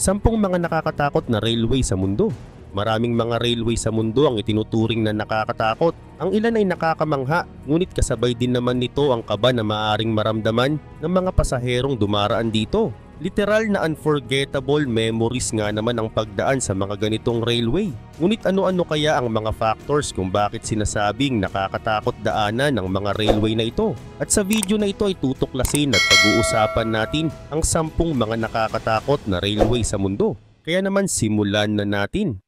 10 mga nakakatakot na railway sa mundo. Maraming mga railway sa mundo ang itinuturing na nakakatakot. Ang ilan ay nakakamangha, ngunit kasabay din naman nito ang kaba na maaaring maramdaman ng mga pasaherong dumaraan dito. Literal na unforgettable memories nga naman ang pagdaan sa mga ganitong railway. Ngunit ano-ano kaya ang mga factors kung bakit sinasabing nakakatakot daanan ng mga railway na ito? At sa video na ito ay tutuklasin at pag-uusapan natin ang 10 mga nakakatakot na railway sa mundo. Kaya naman simulan na natin.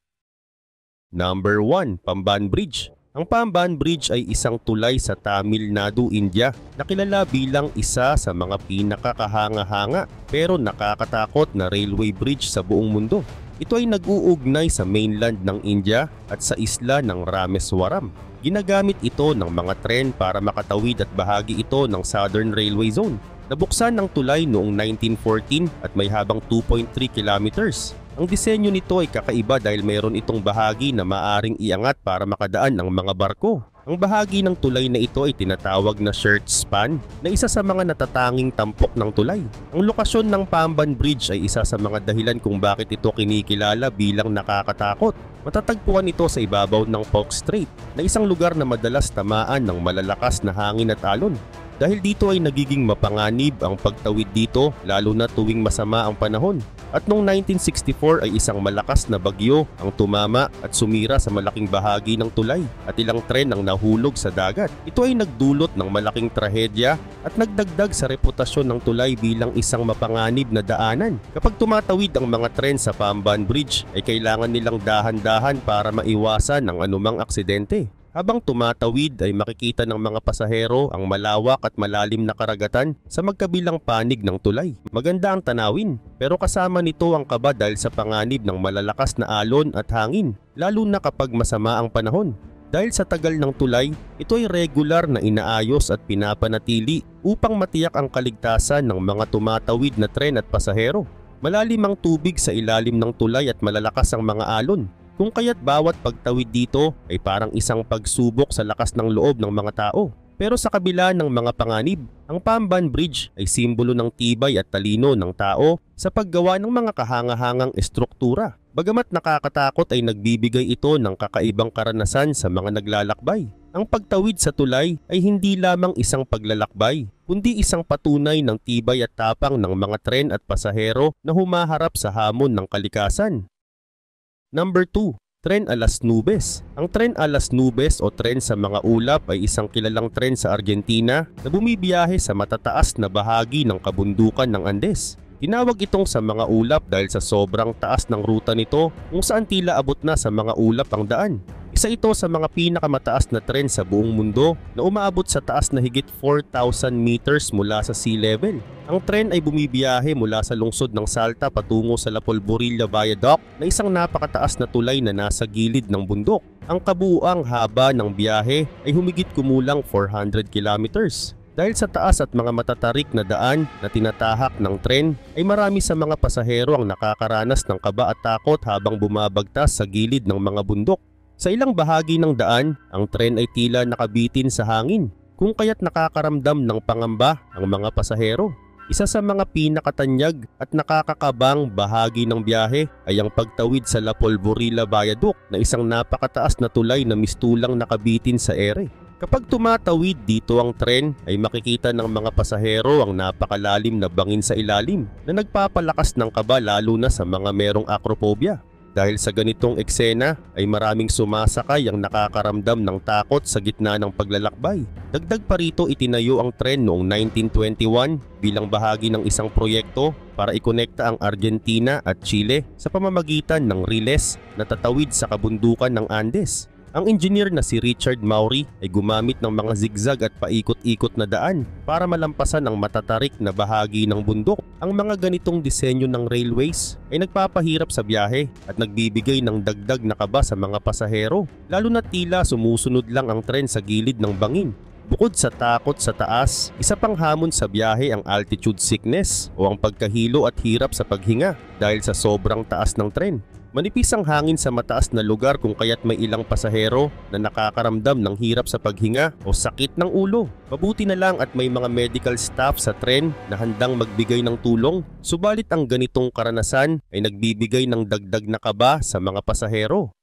Number 1, Pamban Bridge. Ang Pamban Bridge ay isang tulay sa Tamil Nadu, India na kilala bilang isa sa mga pinakakahanga-hanga pero nakakatakot na railway bridge sa buong mundo. Ito ay nag-uugnay sa mainland ng India at sa isla ng Rameswaram. Ginagamit ito ng mga tren para makatawid at bahagi ito ng Southern Railway Zone. Nabuksan ng tulay noong 1914 at may habang 2.3 kilometers. Ang disenyo nito ay kakaiba dahil mayroon itong bahagi na maaring iangat para makadaan ang mga barko. Ang bahagi ng tulay na ito ay tinatawag na shirt span na isa sa mga natatanging tampok ng tulay. Ang lokasyon ng Pamban Bridge ay isa sa mga dahilan kung bakit ito kinikilala bilang nakakatakot. Matatagpuan ito sa ibabaw ng Polk Strait na isang lugar na madalas tamaan ng malalakas na hangin at alon. Dahil dito ay nagiging mapanganib ang pagtawid dito lalo na tuwing masama ang panahon. At noong 1964 ay isang malakas na bagyo ang tumama at sumira sa malaking bahagi ng tulay at ilang tren ang nahulog sa dagat. Ito ay nagdulot ng malaking trahedya at nagdagdag sa reputasyon ng tulay bilang isang mapanganib na daanan. Kapag tumatawid ang mga tren sa Pamban Bridge ay kailangan nilang dahan-dahan para maiwasan ang anumang aksidente. Habang tumatawid ay makikita ng mga pasahero ang malawak at malalim na karagatan sa magkabilang panig ng tulay. Maganda ang tanawin, pero kasama nito ang kaba dahil sa panganib ng malalakas na alon at hangin, lalo na kapag masama ang panahon. Dahil sa tagal ng tulay, ito ay regular na inaayos at pinapanatili upang matiyak ang kaligtasan ng mga tumatawid na tren at pasahero. Malalim ang tubig sa ilalim ng tulay at malalakas ang mga alon. Kung kaya't bawat pagtawid dito ay parang isang pagsubok sa lakas ng loob ng mga tao. Pero sa kabila ng mga panganib, ang Pamban Bridge ay simbolo ng tibay at talino ng tao sa paggawa ng mga kahanga-hangang estruktura. Bagamat nakakatakot ay nagbibigay ito ng kakaibang karanasan sa mga naglalakbay. Ang pagtawid sa tulay ay hindi lamang isang paglalakbay, kundi isang patunay ng tibay at tapang ng mga tren at pasahero na humaharap sa hamon ng kalikasan. Number 2, Tren a las Nubes. Ang Tren a las Nubes o tren sa mga ulap ay isang kilalang tren sa Argentina na bumibiyahe sa matataas na bahagi ng kabundukan ng Andes. Tinawag itong sa mga ulap dahil sa sobrang taas ng ruta nito kung saan tila abot na sa mga ulap ang daan. Isa ito sa mga pinakamataas na tren sa buong mundo na umaabot sa taas na higit 4,000 meters mula sa sea level. Ang tren ay bumibiyahe mula sa lungsod ng Salta patungo sa La Polvorilla Viaduct na isang napakataas na tulay na nasa gilid ng bundok. Ang kabuuang haba ng biyahe ay humigit kumulang 400 kilometers. Dahil sa taas at mga matatarik na daan na tinatahak ng tren ay marami sa mga pasahero ang nakakaranas ng kaba at takot habang bumabagtas sa gilid ng mga bundok. Sa ilang bahagi ng daan, ang tren ay tila nakabitin sa hangin, kung kaya't nakakaramdam ng pangamba ang mga pasahero. Isa sa mga pinakatanyag at nakakakabang bahagi ng biyahe ay ang pagtawid sa La Polvorilla Viaduct na isang napakataas na tulay na mistulang nakabitin sa ere. Kapag tumatawid dito ang tren ay makikita ng mga pasahero ang napakalalim na bangin sa ilalim na nagpapalakas ng kaba lalo na sa mga merong acrophobia. Dahil sa ganitong eksena ay maraming sumasakay ang nakakaramdam ng takot sa gitna ng paglalakbay. Dagdag pa rito itinayo ang tren noong 1921 bilang bahagi ng isang proyekto para ikonekta ang Argentina at Chile sa pamamagitan ng riles na tatawid sa kabundukan ng Andes. Ang engineer na si Richard Maury ay gumamit ng mga zigzag at paikot-ikot na daan para malampasan ang matatarik na bahagi ng bundok. Ang mga ganitong disenyo ng railways ay nagpapahirap sa biyahe at nagbibigay ng dagdag na kaba sa mga pasahero, lalo na tila sumusunod lang ang tren sa gilid ng bangin. Bukod sa takot sa taas, isa pang hamon sa biyahe ang altitude sickness o ang pagkahilo at hirap sa paghinga dahil sa sobrang taas ng tren. Manipis ang hangin sa mataas na lugar kung kaya't may ilang pasahero na nakakaramdam ng hirap sa paghinga o sakit ng ulo. Mabuti na lang at may mga medical staff sa tren na handang magbigay ng tulong. Subalit ang ganitong karanasan ay nagbibigay ng dagdag na kaba sa mga pasahero.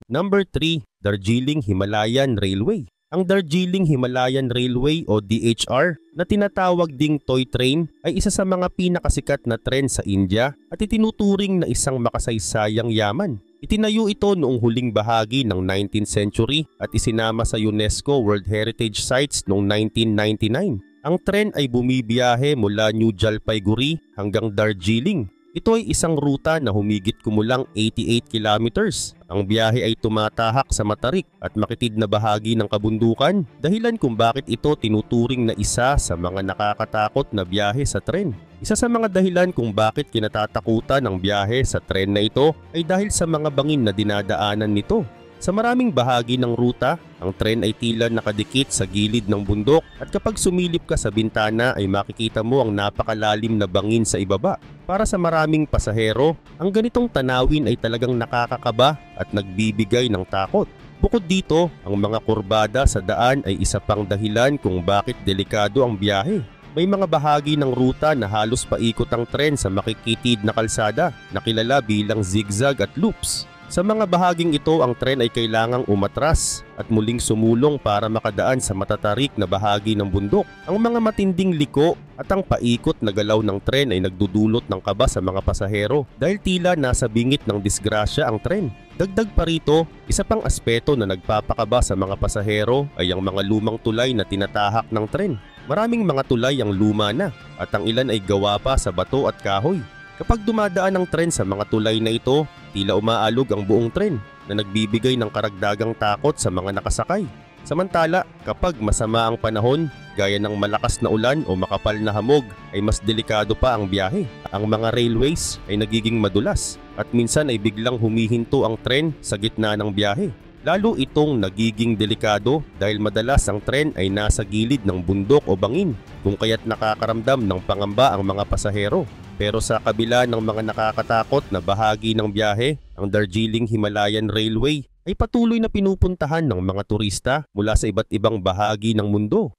Number 3, Darjeeling Himalayan Railway. Ang Darjeeling Himalayan Railway o DHR na tinatawag ding toy train ay isa sa mga pinakasikat na tren sa India at itinuturing na isang makasaysayang yaman. Itinayo ito noong huling bahagi ng 19th century at isinama sa UNESCO World Heritage Sites noong 1999. Ang tren ay bumibiyahe mula New Jalpaiguri hanggang Darjeeling. Ito ay isang ruta na humigit kumulang 88 kilometers. Ang biyahe ay tumatahak sa matarik at makitid na bahagi ng kabundukan, dahilan kung bakit ito tinuturing na isa sa mga nakakatakot na biyahe sa tren. Isa sa mga dahilan kung bakit kinatatakutan ang biyahe sa tren na ito ay dahil sa mga bangin na dinadaanan nito. Sa maraming bahagi ng ruta, ang tren ay tila nakadikit sa gilid ng bundok at kapag sumilip ka sa bintana ay makikita mo ang napakalalim na bangin sa ibaba. Para sa maraming pasahero, ang ganitong tanawin ay talagang nakakakaba at nagbibigay ng takot. Bukod dito, ang mga kurbada sa daan ay isa pang dahilan kung bakit delikado ang biyahe. May mga bahagi ng ruta na halos paikot ang tren sa makikitid na kalsada na kilala bilang zigzag at loops. Sa mga bahaging ito, ang tren ay kailangang umatras at muling sumulong para makadaan sa matatarik na bahagi ng bundok. Ang mga matinding liko at ang paikot na galaw ng tren ay nagdudulot ng kaba sa mga pasahero dahil tila nasa bingit ng disgrasya ang tren. Dagdag pa rito, isa pang aspeto na nagpapakaba sa mga pasahero ay ang mga lumang tulay na tinatahak ng tren. Maraming mga tulay ang luma na at ang ilan ay gawa pa sa bato at kahoy. Kapag dumadaan ang tren sa mga tulay na ito, tila umaalog ang buong tren na nagbibigay ng karagdagang takot sa mga nakasakay. Samantala, kapag masama ang panahon, gaya ng malakas na ulan o makapal na hamog, ay mas delikado pa ang biyahe. Ang mga railways ay nagiging madulas at minsan ay biglang humihinto ang tren sa gitna ng biyahe. Lalo itong nagiging delikado dahil madalas ang tren ay nasa gilid ng bundok o bangin, kung kaya't nakakaramdam ng pangamba ang mga pasahero. Pero sa kabila ng mga nakakatakot na bahagi ng biyahe, ang Darjeeling Himalayan Railway ay patuloy na pinupuntahan ng mga turista mula sa iba't ibang bahagi ng mundo.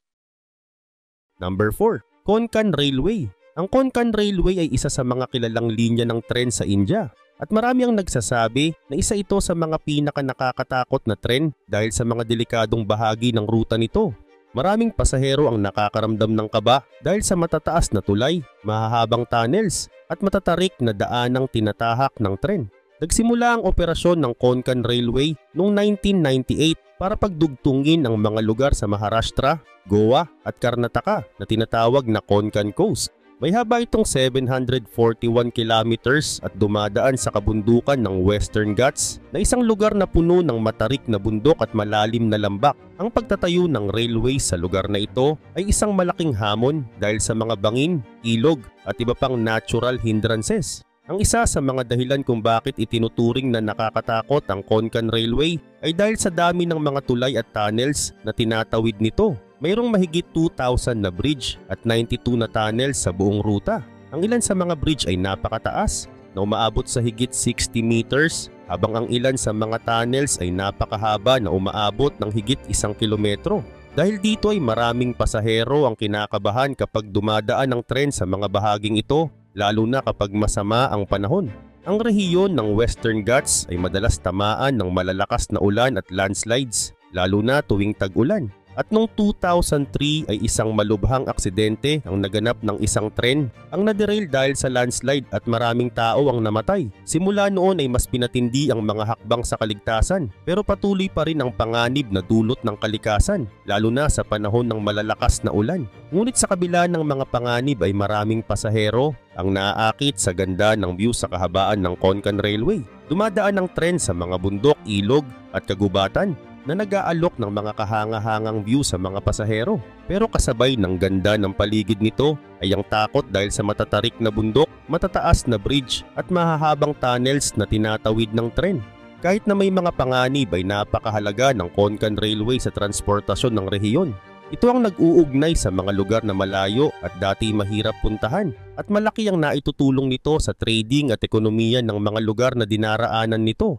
Number 4, Konkan Railway. Ang Konkan Railway ay isa sa mga kilalang linya ng tren sa India at marami ang nagsasabi na isa ito sa mga pinaka nakakatakot na tren dahil sa mga delikadong bahagi ng ruta nito. Maraming pasahero ang nakakaramdam ng kaba dahil sa matataas na tulay, mahahabang tunnels at matatarik na daanang tinatahak ng tren. Nagsimula ang operasyon ng Konkan Railway noong 1998 para pagdugtungin ang mga lugar sa Maharashtra, Goa at Karnataka na tinatawag na Konkan Coast. May haba itong 741 kilometers at dumadaan sa kabundukan ng Western Ghats na isang lugar na puno ng matarik na bundok at malalim na lambak. Ang pagtatayo ng railway sa lugar na ito ay isang malaking hamon dahil sa mga bangin, ilog at iba pang natural hindrances. Ang isa sa mga dahilan kung bakit itinuturing na nakakatakot ang Konkan Railway ay dahil sa dami ng mga tulay at tunnels na tinatawid nito. Mayroong mahigit 2,000 na bridge at 92 na tunnels sa buong ruta. Ang ilan sa mga bridge ay napakataas na umaabot sa higit 60 meters habang ang ilan sa mga tunnels ay napakahaba na umaabot ng higit 1 kilometro. Dahil dito ay maraming pasahero ang kinakabahan kapag dumadaan ang tren sa mga bahaging ito, lalo na kapag masama ang panahon. Ang rehiyon ng Western Ghats ay madalas tamaan ng malalakas na ulan at landslides, lalo na tuwing tag-ulan. At noong 2003 ay isang malubhang aksidente ang naganap ng isang tren ang naderail dahil sa landslide at maraming tao ang namatay. Simula noon ay mas pinatindi ang mga hakbang sa kaligtasan pero patuloy pa rin ang panganib na dulot ng kalikasan lalo na sa panahon ng malalakas na ulan. Ngunit sa kabila ng mga panganib ay maraming pasahero ang naaakit sa ganda ng view sa kahabaan ng Konkan Railway. Dumadaan ang tren sa mga bundok, ilog at kagubatan na nag-aalok ng mga kahanga-hangang view sa mga pasahero. Pero kasabay ng ganda ng paligid nito ay ang takot dahil sa matatarik na bundok, matataas na bridge at mahahabang tunnels na tinatawid ng tren. Kahit na may mga panganib ay napakahalaga ng Konkan Railway sa transportasyon ng rehiyon. Ito ang nag-uugnay sa mga lugar na malayo at dati mahirap puntahan at malaki ang naitutulong nito sa trading at ekonomiya ng mga lugar na dinaraanan nito.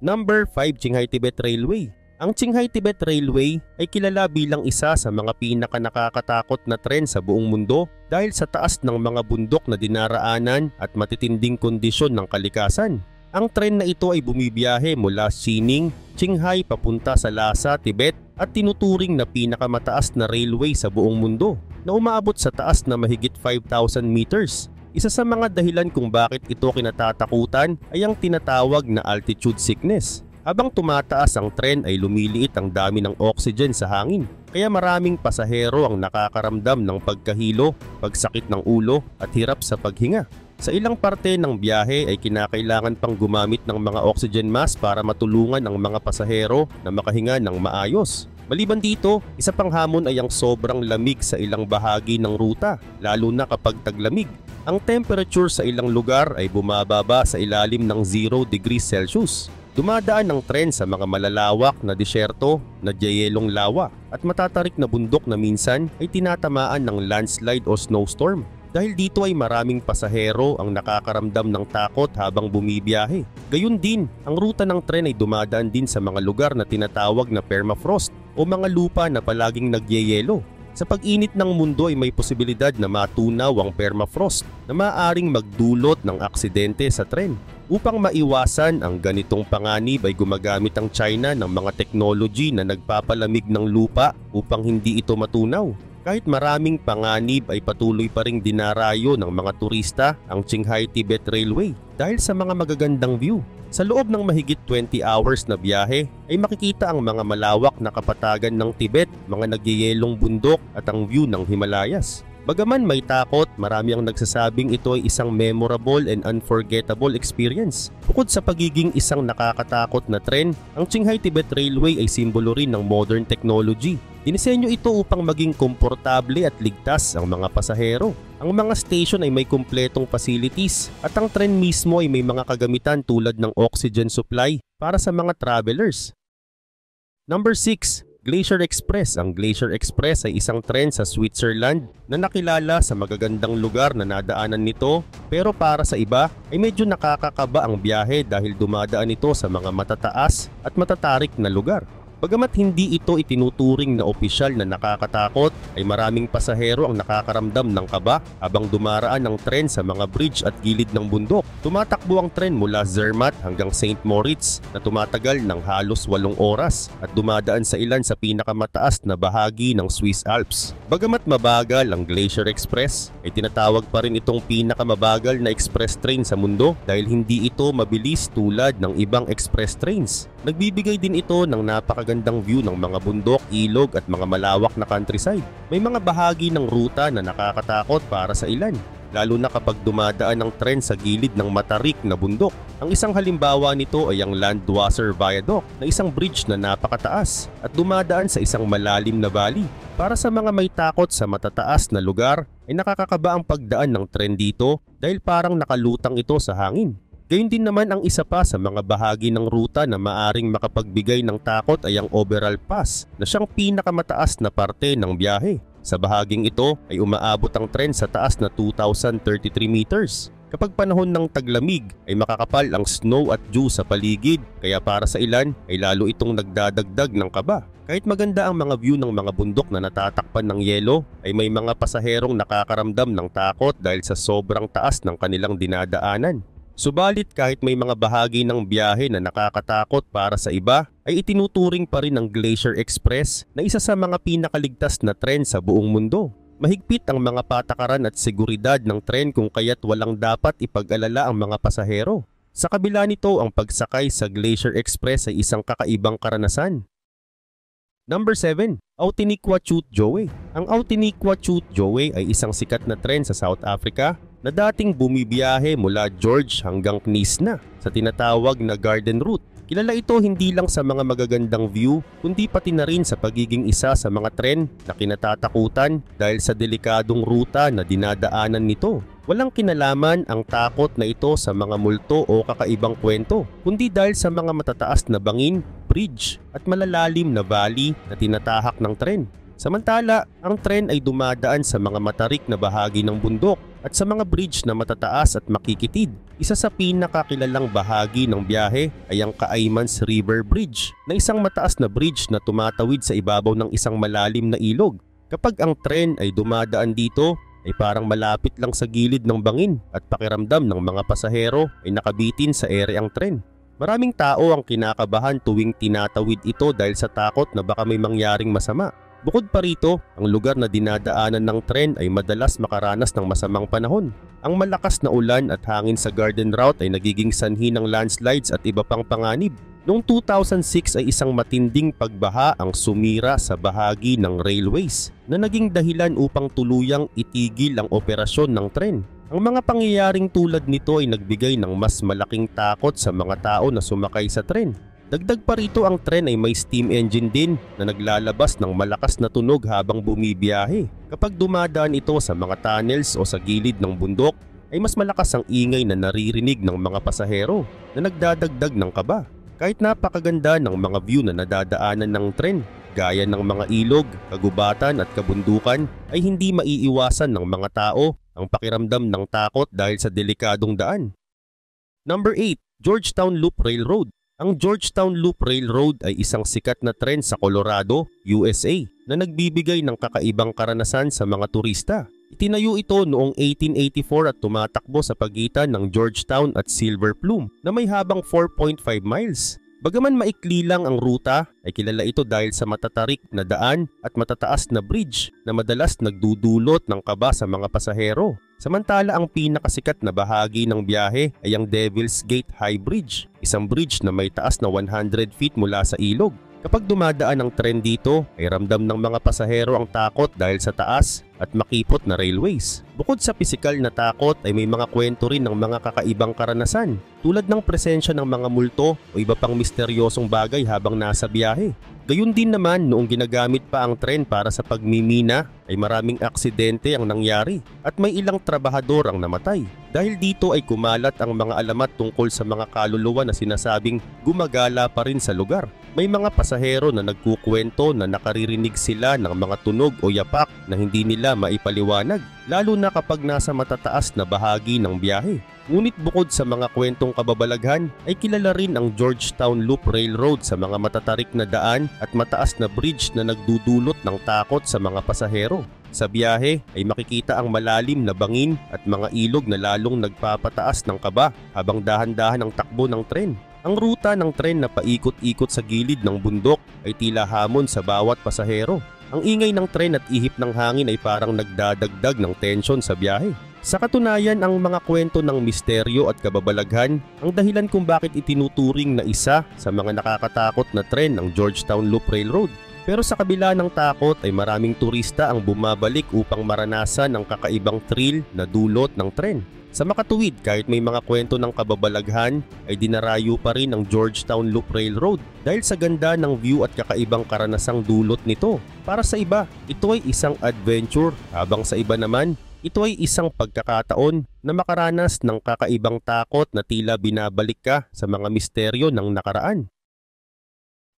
Number 5, Qinghai-Tibet Railway. Ang Qinghai-Tibet Railway ay kilala bilang isa sa mga pinaka-nakakatakot na tren sa buong mundo dahil sa taas ng mga bundok na dinaraanan at matitinding kondisyon ng kalikasan. Ang tren na ito ay bumibiyahe mula Xining, Qinghai papunta sa Lhasa, Tibet at tinuturing na pinakamataas na railway sa buong mundo na umaabot sa taas na mahigit 5,000 meters. Isa sa mga dahilan kung bakit ito kinatatakutan ay ang tinatawag na altitude sickness. Habang tumataas ang tren ay lumiliit ang dami ng oxygen sa hangin, kaya maraming pasahero ang nakakaramdam ng pagkahilo, pagsakit ng ulo at hirap sa paghinga. Sa ilang parte ng biyahe ay kinakailangan pang gumamit ng mga oxygen mask para matulungan ang mga pasahero na makahinga ng maayos. Maliban dito, isa pang hamon ay ang sobrang lamig sa ilang bahagi ng ruta, lalo na kapag taglamig. Ang temperature sa ilang lugar ay bumababa sa ilalim ng 0 degrees Celsius. Dumadaan ang tren sa mga malalawak na disyerto na diyayelong lawa at matatarik na bundok na minsan ay tinatamaan ng landslide o snowstorm. Dahil dito ay maraming pasahero ang nakakaramdam ng takot habang bumibiyahe. Gayun din, ang ruta ng tren ay dumadaan din sa mga lugar na tinatawag na permafrost o mga lupa na palaging nagyeyelo. Sa pag-init ng mundo ay may posibilidad na matunaw ang permafrost na maaaring magdulot ng aksidente sa tren. Upang maiwasan ang ganitong panganib ay gumagamit ang China ng mga technology na nagpapalamig ng lupa upang hindi ito matunaw. Kahit maraming panganib ay patuloy pa ring dinarayo ng mga turista ang Qinghai-Tibet Railway dahil sa mga magagandang view. Sa loob ng mahigit 20 hours na biyahe ay makikita ang mga malawak na kapatagan ng Tibet, mga nagyeyelong bundok at ang view ng Himalayas. Bagaman may takot, marami ang nagsasabing ito ay isang memorable and unforgettable experience. Bukod sa pagiging isang nakakatakot na tren, ang Qinghai-Tibet Railway ay simbolo rin ng modern technology. Dinisenyo ito upang maging komportable at ligtas ang mga pasahero. Ang mga station ay may kumpletong facilities at ang tren mismo ay may mga kagamitan tulad ng oxygen supply para sa mga travelers. Number 6. Glacier Express. Ang Glacier Express ay isang tren sa Switzerland na nakilala sa magagandang lugar na nadaanan nito, pero para sa iba ay medyo nakakakaba ang biyahe dahil dumadaan ito sa mga matataas at matatarik na lugar. Bagamat hindi ito itinuturing na opisyal na nakakatakot, ay maraming pasahero ang nakakaramdam ng kaba habang dumaraan ng tren sa mga bridge at gilid ng bundok. Tumatakbo ang tren mula Zermatt hanggang St. Moritz na tumatagal ng halos 8 oras at dumadaan sa ilan sa pinakamataas na bahagi ng Swiss Alps. Bagamat mabagal ang Glacier Express, ay tinatawag pa rin itong pinakamabagal na express train sa mundo dahil hindi ito mabilis tulad ng ibang express trains. Nagbibigay din ito ng napakagandang view ng mga bundok, ilog at mga malawak na countryside. May mga bahagi ng ruta na nakakatakot para sa ilan, lalo na kapag dumadaan ang tren sa gilid ng matarik na bundok. Ang isang halimbawa nito ay ang Landwasser Viaduct na isang bridge na napakataas at dumadaan sa isang malalim na valley. Para sa mga may takot sa matataas na lugar, ay nakakakaba ang pagdaan ng tren dito dahil parang nakalutang ito sa hangin. Gayun din naman ang isa pa sa mga bahagi ng ruta na maaring makapagbigay ng takot ay ang Overall Pass na siyang pinakamataas na parte ng biyahe. Sa bahaging ito ay umaabot ang tren sa taas na 2,033 meters. Kapag panahon ng taglamig ay makakapal ang snow at dew sa paligid, kaya para sa ilan ay lalo itong nagdadagdag ng kaba. Kahit maganda ang mga view ng mga bundok na natatakpan ng yelo, ay may mga pasaherong nakakaramdam ng takot dahil sa sobrang taas ng kanilang dinadaanan. Subalit kahit may mga bahagi ng biyahe na nakakatakot para sa iba, ay itinuturing pa rin ng Glacier Express na isa sa mga pinakaligtas na tren sa buong mundo. Mahigpit ang mga patakaran at seguridad ng tren kung kaya't walang dapat ipag-alala ang mga pasahero. Sa kabila nito, ang pagsakay sa Glacier Express ay isang kakaibang karanasan. Number 7. Autiniqua Chut Joe. Ang Autiniqua Chut Joe ay isang sikat na tren sa South Africa na dating bumibiyahe mula George hanggang Knysna sa tinatawag na Garden Route. Kilala ito hindi lang sa mga magagandang view, kundi pati na rin sa pagiging isa sa mga tren na kinatatakutan dahil sa delikadong ruta na dinadaanan nito. Walang kinalaman ang takot na ito sa mga multo o kakaibang kwento, kundi dahil sa mga matataas na bangin, bridge at malalalim na valley na tinatahak ng tren. Samantala, ang tren ay dumadaan sa mga matarik na bahagi ng bundok at sa mga bridge na matataas at makikitid. Isa sa pinakakilalang bahagi ng biyahe ay ang Caaimans River Bridge, na isang mataas na bridge na tumatawid sa ibabaw ng isang malalim na ilog. Kapag ang tren ay dumadaan dito, ay parang malapit lang sa gilid ng bangin at pakiramdam ng mga pasahero ay nakabitin sa ere ang tren. Maraming tao ang kinakabahan tuwing tinatawid ito dahil sa takot na baka may mangyaring masama. Bukod pa rito, ang lugar na dinadaanan ng tren ay madalas makaranas ng masamang panahon. Ang malakas na ulan at hangin sa Garden Route ay nagiging sanhi ng landslides at iba pang panganib. Noong 2006 ay isang matinding pagbaha ang sumira sa bahagi ng railways na naging dahilan upang tuluyang itigil ang operasyon ng tren. Ang mga pangyayaring tulad nito ay nagbigay ng mas malaking takot sa mga tao na sumakay sa tren. Dagdag pa rito, ang tren ay may steam engine din na naglalabas ng malakas na tunog habang bumibiyahe. Kapag dumadaan ito sa mga tunnels o sa gilid ng bundok, ay mas malakas ang ingay na naririnig ng mga pasahero na nagdadagdag ng kaba. Kahit napakaganda ng mga view na nadadaanan ng tren, gaya ng mga ilog, kagubatan at kabundukan, ay hindi maiiwasan ng mga tao ang pakiramdam ng takot dahil sa delikadong daan. Number 8. Georgetown Loop Railroad. Ang Georgetown Loop Railroad ay isang sikat na tren sa Colorado, USA na nagbibigay ng kakaibang karanasan sa mga turista. Itinayo ito noong 1884 at tumatakbo sa pagitan ng Georgetown at Silver Plume na may habang 4.5 miles. Bagaman maikli lang ang ruta, ay kilala ito dahil sa matatarik na daan at matataas na bridge na madalas nagdudulot ng kaba sa mga pasahero. Samantala, ang pinakasikat na bahagi ng biyahe ay ang Devil's Gate High Bridge, isang bridge na may taas na 100 feet mula sa ilog. Kapag dumadaan ang tren dito, ay ramdam ng mga pasahero ang takot dahil sa taas at makipot na railways. Bukod sa pisikal na takot ay may mga kwento rin ng mga kakaibang karanasan, tulad ng presensya ng mga multo o iba pang misteryosong bagay habang nasa biyahe. Gayun din naman, noong ginagamit pa ang tren para sa pagmimina ay maraming aksidente ang nangyari at may ilang trabahador ang namatay. Dahil dito ay kumalat ang mga alamat tungkol sa mga kaluluwa na sinasabing gumagala pa rin sa lugar. May mga pasahero na nagkukwento na nakaririnig sila ng mga tunog o yapak na hindi nila maipaliwanag, lalo na kapag nasa matataas na bahagi ng biyahe. Ngunit bukod sa mga kwentong kababalaghan, ay kilala rin ang Georgetown Loop Railroad sa mga matatarik na daan at mataas na bridge na nagdudulot ng takot sa mga pasahero. Sa biyahe ay makikita ang malalim na bangin at mga ilog na lalong nagpapataas ng kaba habang dahan-dahan ang takbo ng tren. Ang ruta ng tren na paikot-ikot sa gilid ng bundok ay tila hamon sa bawat pasahero. Ang ingay ng tren at ihip ng hangin ay parang nagdadagdag ng tensyon sa biyahe. Sa katunayan, ang mga kwento ng misteryo at kababalaghan ang dahilan kung bakit itinuturing na isa sa mga nakakatakot na tren ang Georgetown Loop Railroad. Pero sa kabila ng takot ay maraming turista ang bumabalik upang maranasan ang kakaibang thrill na dulot ng tren. Sa makatuwid, kahit may mga kwento ng kababalaghan, ay dinarayo pa rin ang Georgetown Loop Railroad dahil sa ganda ng view at kakaibang karanasang dulot nito. Para sa iba, ito ay isang adventure, habang sa iba naman, ito ay isang pagkakataon na makaranas ng kakaibang takot na tila binabalik ka sa mga misteryo ng nakaraan.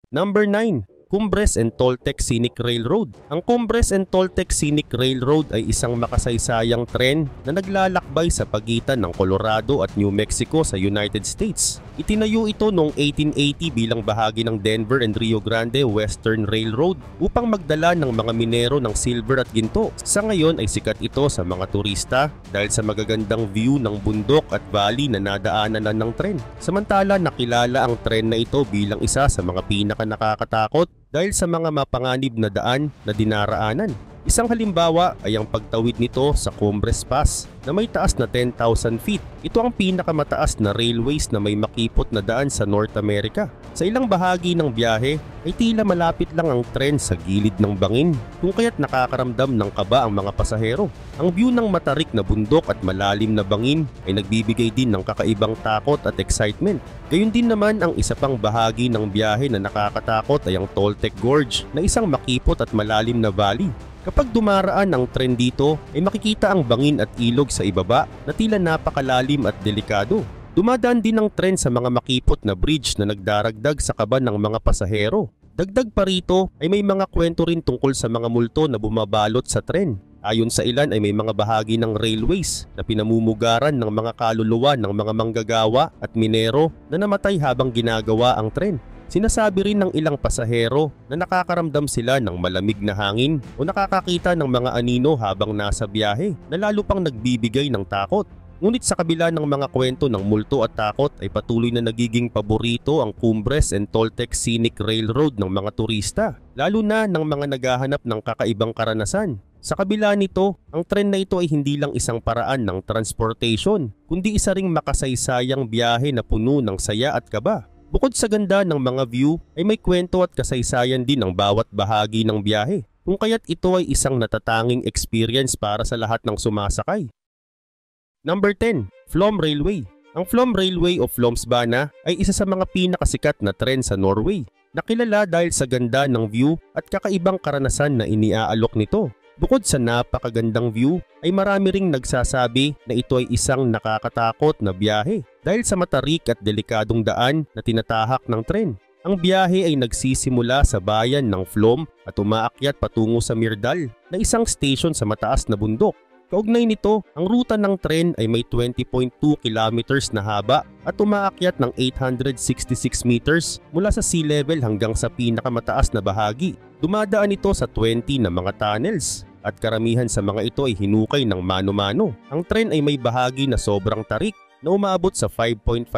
Number 9. Cumbres and Toltec Scenic Railroad. Ang Cumbres and Toltec Scenic Railroad ay isang makasaysayang tren na naglalakbay sa pagitan ng Colorado at New Mexico sa United States. Itinayo ito noong 1880 bilang bahagi ng Denver and Rio Grande Western Railroad upang magdala ng mga minero ng silver at ginto. Sa ngayon ay sikat ito sa mga turista dahil sa magagandang view ng bundok at valley na nadaanan ng tren. Samantala, nakilala ang tren na ito bilang isa sa mga pinaka nakakatakot dahil sa mga mapanganib na daan na dinaraanan. Isang halimbawa ay ang pagtawid nito sa Cumbres Pass na may taas na 10,000 feet. Ito ang pinakamataas na railways na may makipot na daan sa North America. Sa ilang bahagi ng biyahe ay tila malapit lang ang tren sa gilid ng bangin, kung kaya't nakakaramdam ng kaba ang mga pasahero. Ang view ng matarik na bundok at malalim na bangin ay nagbibigay din ng kakaibang takot at excitement. Gayun din naman, ang isa pang bahagi ng biyahe na nakakatakot ay ang Toltec Gorge na isang makipot at malalim na valley. Kapag dumaraan ang tren dito ay makikita ang bangin at ilog sa ibaba na tila napakalalim at delikado. Dumadaan din ang tren sa mga makipot na bridge na nagdaragdag sa kaba ng mga pasahero. Dagdag pa rito ay may mga kwento rin tungkol sa mga multo na bumabalot sa tren. Ayon sa ilan ay may mga bahagi ng railways na pinamumugaran ng mga kaluluwa ng mga manggagawa at minero na namatay habang ginagawa ang tren. Sinasabi rin ng ilang pasahero na nakakaramdam sila ng malamig na hangin o nakakakita ng mga anino habang nasa biyahe na lalo pang nagbibigay ng takot. Ngunit sa kabila ng mga kwento ng multo at takot ay patuloy na nagiging paborito ang Cumbres and Toltec Scenic Railroad ng mga turista, lalo na ng mga naghahanap ng kakaibang karanasan. Sa kabila nito, ang tren na ito ay hindi lang isang paraan ng transportation, kundi isa ring makasaysayang biyahe na puno ng saya at kaba. Bukod sa ganda ng mga view, ay may kwento at kasaysayan din ang bawat bahagi ng biyahe, kung kaya't ito ay isang natatanging experience para sa lahat ng sumasakay. Number 10. Flom Railway. Ang Flom Railway o Flåmsbana ay isa sa mga pinakasikat na tren sa Norway, nakilala dahil sa ganda ng view at kakaibang karanasan na iniaalok nito. Bukod sa napakagandang view, ay marami ring nagsasabi na ito ay isang nakakatakot na biyahe dahil sa matarik at delikadong daan na tinatahak ng tren. Ang biyahe ay nagsisimula sa bayan ng Flåm at umaakyat patungo sa Myrdal na isang station sa mataas na bundok. Kaugnay nito, ang ruta ng tren ay may 20.2 kilometers na haba at umaakyat ng 866 meters mula sa sea level hanggang sa pinakamataas na bahagi. Dumadaan ito sa 20 na mga tunnels at karamihan sa mga ito ay hinukay ng mano-mano. Ang tren ay may bahagi na sobrang tarik na umaabot sa 5.5%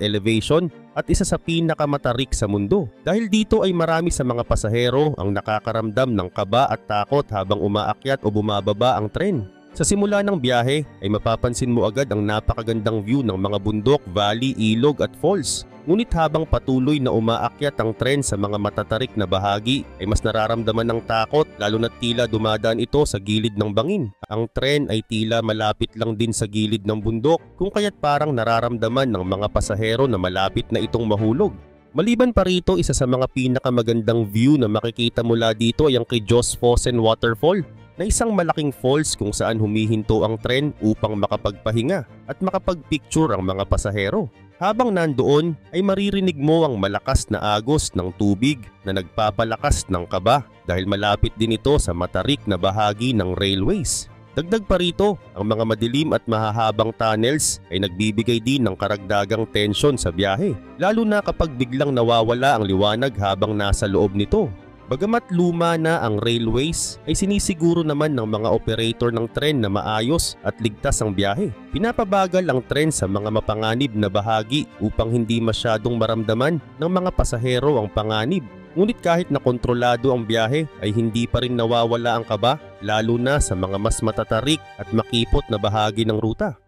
elevation at isa sa pinakamatarik sa mundo. Dahil dito ay marami sa mga pasahero ang nakakaramdam ng kaba at takot habang umaakyat o bumababa ang tren. Sa simula ng biyahe ay mapapansin mo agad ang napakagandang view ng mga bundok, valley, ilog at falls. Ngunit habang patuloy na umaakyat ang tren sa mga matatarik na bahagi ay mas nararamdaman ng takot lalo na tila dumadaan ito sa gilid ng bangin. Ang tren ay tila malapit lang din sa gilid ng bundok kung kaya't parang nararamdaman ng mga pasahero na malapit na itong mahulog. Maliban pa rito, isa sa mga pinakamagandang view na makikita mula dito ay ang kay Josfossen Waterfall na isang malaking falls kung saan humihinto ang tren upang makapagpahinga at makapagpicture ang mga pasahero. Habang nandoon ay maririnig mo ang malakas na agos ng tubig na nagpapalakas ng kaba dahil malapit din ito sa matarik na bahagi ng railways. Dagdag pa rito, ang mga madilim at mahahabang tunnels ay nagbibigay din ng karagdagang tensyon sa biyahe, lalo na kapag biglang nawawala ang liwanag habang nasa loob nito. Bagamat luma na ang railways, ay sinisiguro naman ng mga operator ng tren na maayos at ligtas ang biyahe. Pinapabagal ang tren sa mga mapanganib na bahagi upang hindi masyadong maramdaman ng mga pasahero ang panganib. Ngunit kahit na kontrolado ang biyahe ay hindi pa rin nawawala ang kaba, lalo na sa mga mas matatarik at makipot na bahagi ng ruta.